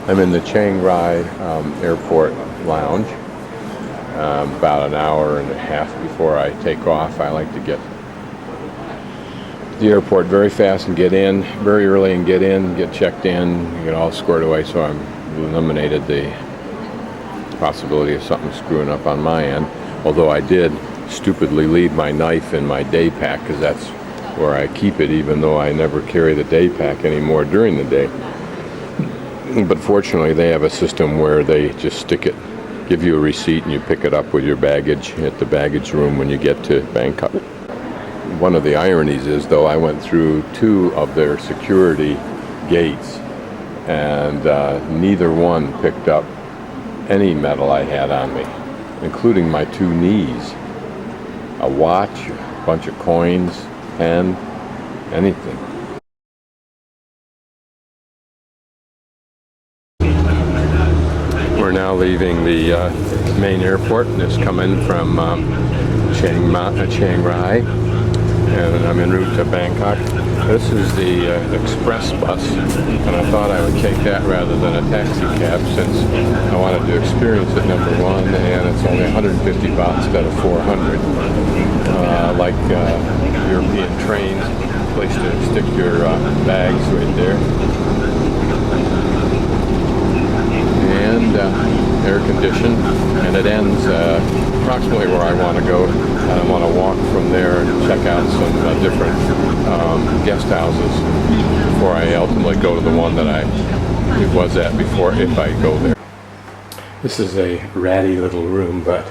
I'm in the Chiang Rai airport lounge. About an hour and a half before I take off. I like to get to the airport very fast and get in very early and get checked in, get all squared away, so I'm eliminated the possibility of something screwing up on my end. Although I did stupidly leave my knife in my day pack, because that's where I keep it, even though I never carry the day pack anymore during the day. But fortunately they have a system where they just stick it, give you a receipt, and you pick it up with your baggage at the baggage room when you get to Bangkok. One of the ironies is, though, I went through 2 of their security gates, and neither one picked up any metal I had on me, including my 2 knees, a watch, a bunch of coins, pen, anything. We're now leaving the main airport, and it's coming from Chiang Rai, and I'm en route to Bangkok. This is the express bus, and I thought I would take that rather than a taxi cab, since I wanted to experience it, number one, and it's only 150 baht instead of 400. Like European trains, place to stick your bags right there. And air conditioned, and it ends approximately where I want to go, and I want to walk from there and check out some different guest houses before I ultimately go to the one that I was at before, if I go there. This is a ratty little room, but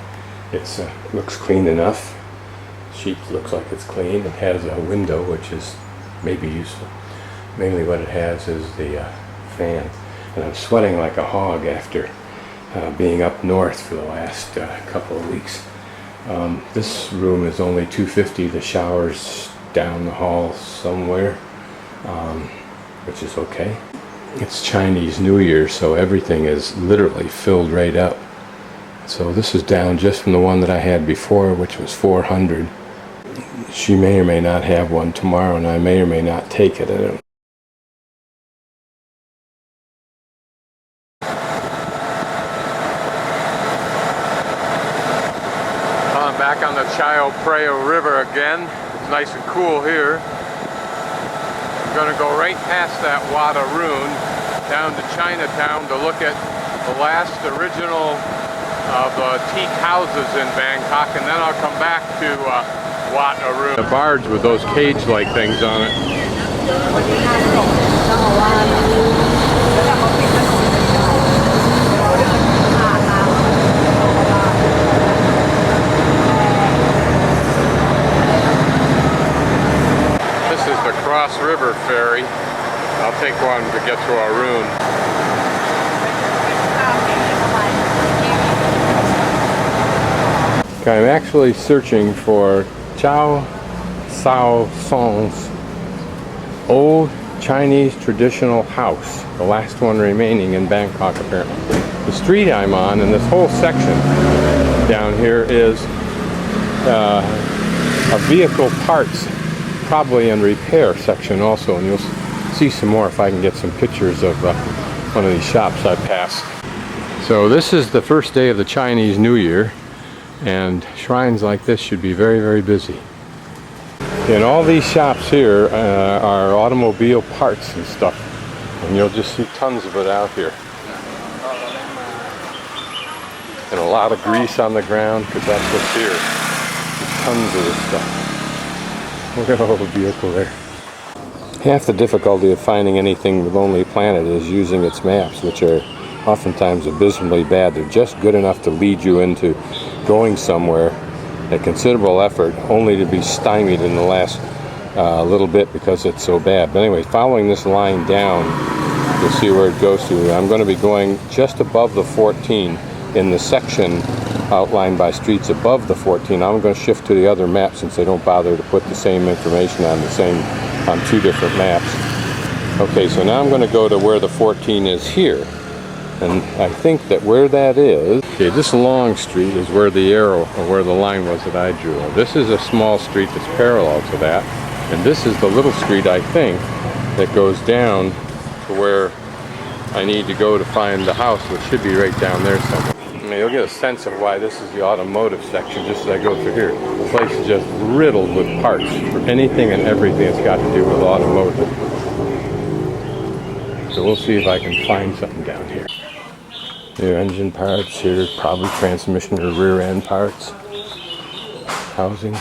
it's looks clean enough. Sheet looks like it's clean. It has a window, which is maybe useful. Mainly what it has is the fan. And I'm sweating like a hog after being up north for the last couple of weeks. This room is only $250. The shower's down the hall somewhere, which is okay. It's Chinese New Year, so everything is literally filled right up. So this is down just from the one that I had before, which was 400. She may or may not have one tomorrow, and I may or may not take it. I don't. I'm back on the Chao Phraya River again. It's nice and cool here. I'm going to go right past that Wat Arun down to Chinatown to look at the last original of teak houses in Bangkok, and then I'll come back to Wat Arun. The barge with those cage-like things on it. This is the Cross River Ferry. I'll take one to get to Arun. I'm actually searching for Chao Sao Song's old Chinese traditional house, the last one remaining in Bangkok apparently. The street I'm on, and this whole section down here, is a vehicle parts, probably in repair section also, and you'll see some more if I can get some pictures of one of these shops I passed. So this is the first day of the Chinese New Year, and shrines like this should be very, very busy. And all these shops here are automobile parts and stuff, and you'll just see tons of it out here. And a lot of grease on the ground, because that's what's here. There's tons of this stuff. Look at the whole vehicle there. Half the difficulty of finding anything with Lonely Planet is using its maps, which are oftentimes abysmally bad. They're just good enough to lead you into going somewhere at considerable effort, only to be stymied in the last little bit because it's so bad. But anyway, following this line down, you'll see where it goes to. I'm going to be going just above the 14 in the section outlined by streets above the 14. I'm going to shift to the other map since they don't bother to put the same information on on 2 different maps. Okay, so now I'm going to go to where the 14 is here. And I think that where that is, okay, this long street is where the arrow, or where the line was that I drew. This is a small street that's parallel to that. And this is the little street, I think, that goes down to where I need to go to find the house, which should be right down there somewhere. I mean, you'll get a sense of why this is the automotive section just as I go through here. The place is just riddled with parts for anything and everything that's got to do with automotive. So we'll see if I can find something down here. New engine parts here, probably transmission or rear end parts. Housing.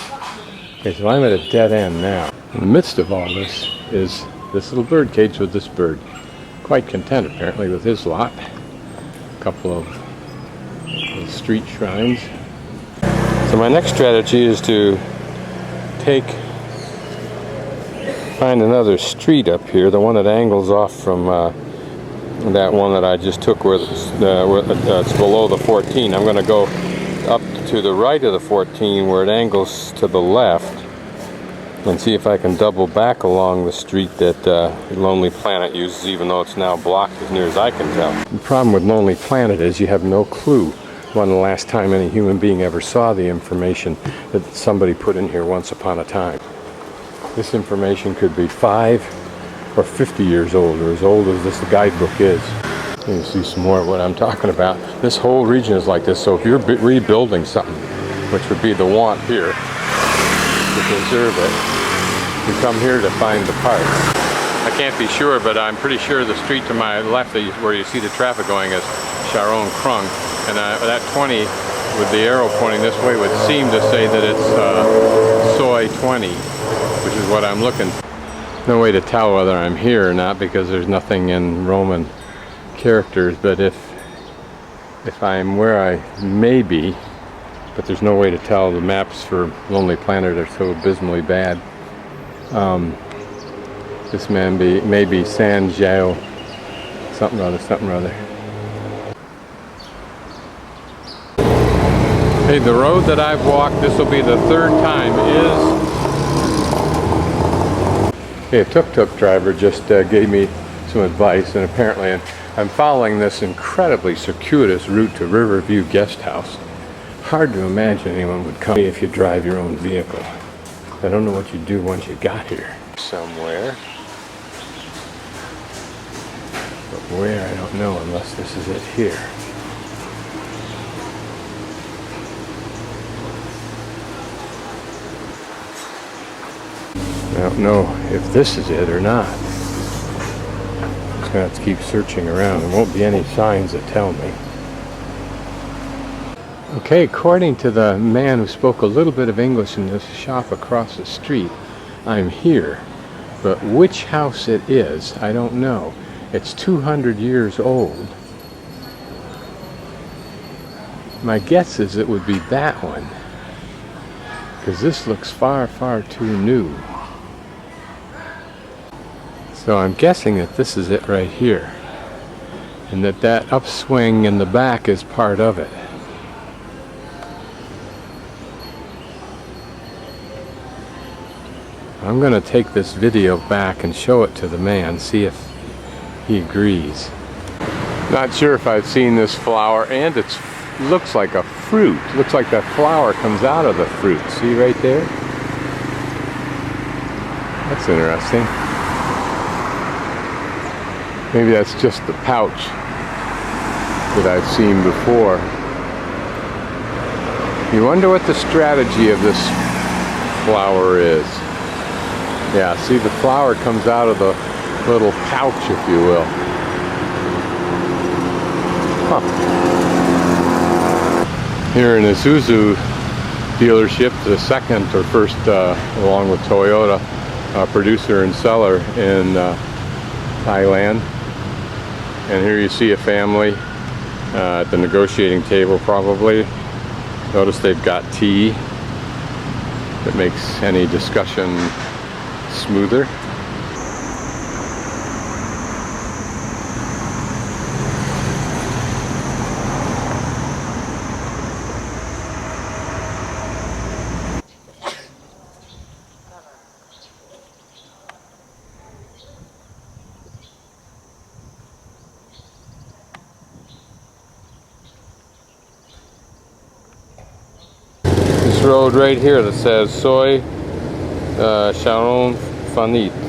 Okay, so I'm at a dead end now. In the midst of all this is this little bird cage with this bird. Quite content apparently with his lot. A couple of little street shrines. So my next strategy is to find another street up here, the one that angles off from that one that I just took where it's below the 14. I'm going to go up to the right of the 14 where it angles to the left and see if I can double back along the street that Lonely Planet uses, even though it's now blocked as near as I can tell. The problem with Lonely Planet is you have no clue when the last time any human being ever saw the information that somebody put in here once upon a time. This information could be 5 or 50 years old, or as old as this guidebook is. You can see some more of what I'm talking about. This whole region is like this, so if you're rebuilding something, which would be the want here, to preserve it, you come here to find the parts. I can't be sure, but I'm pretty sure the street to my left where you see the traffic going is Charon Krung, and that 20 with the arrow pointing this way would seem to say that it's Soi 20, which is what I'm looking for. No way to tell whether I'm here or not because there's nothing in Roman characters, but if I'm where I may be, but there's no way to tell. The maps for Lonely Planet are so abysmally bad. This man may be San Jiao something or other. Hey, the road that I've walked, this will be the 3rd time, is... Okay, a tuk-tuk driver just gave me some advice, and apparently I'm following this incredibly circuitous route to Riverview Guest House. Hard to imagine anyone would come if you drive your own vehicle. I don't know what you do once you got here. Somewhere. But where, I don't know unless this is it here. I don't know if this is it or not. I'm just going to have to keep searching around. There won't be any signs that tell me. Okay, according to the man who spoke a little bit of English in this shop across the street, I'm here. But which house it is, I don't know. It's 200 years old. My guess is it would be that one, because this looks far, far too new. So I'm guessing that this is it right here, and that upswing in the back is part of it. I'm going to take this video back and show it to the man, see if he agrees. Not sure if I've seen this flower, and it looks like a fruit. Looks like that flower comes out of the fruit. See right there? That's interesting. Maybe that's just the pouch that I've seen before. You wonder what the strategy of this flower is. Yeah, see, the flower comes out of the little pouch, if you will. Huh. Here in Isuzu dealership, the second or first, along with Toyota, producer and seller in Thailand. And here you see a family at the negotiating table probably. Notice they've got tea that makes any discussion smoother. This road right here that says Soy Sharon Fanit.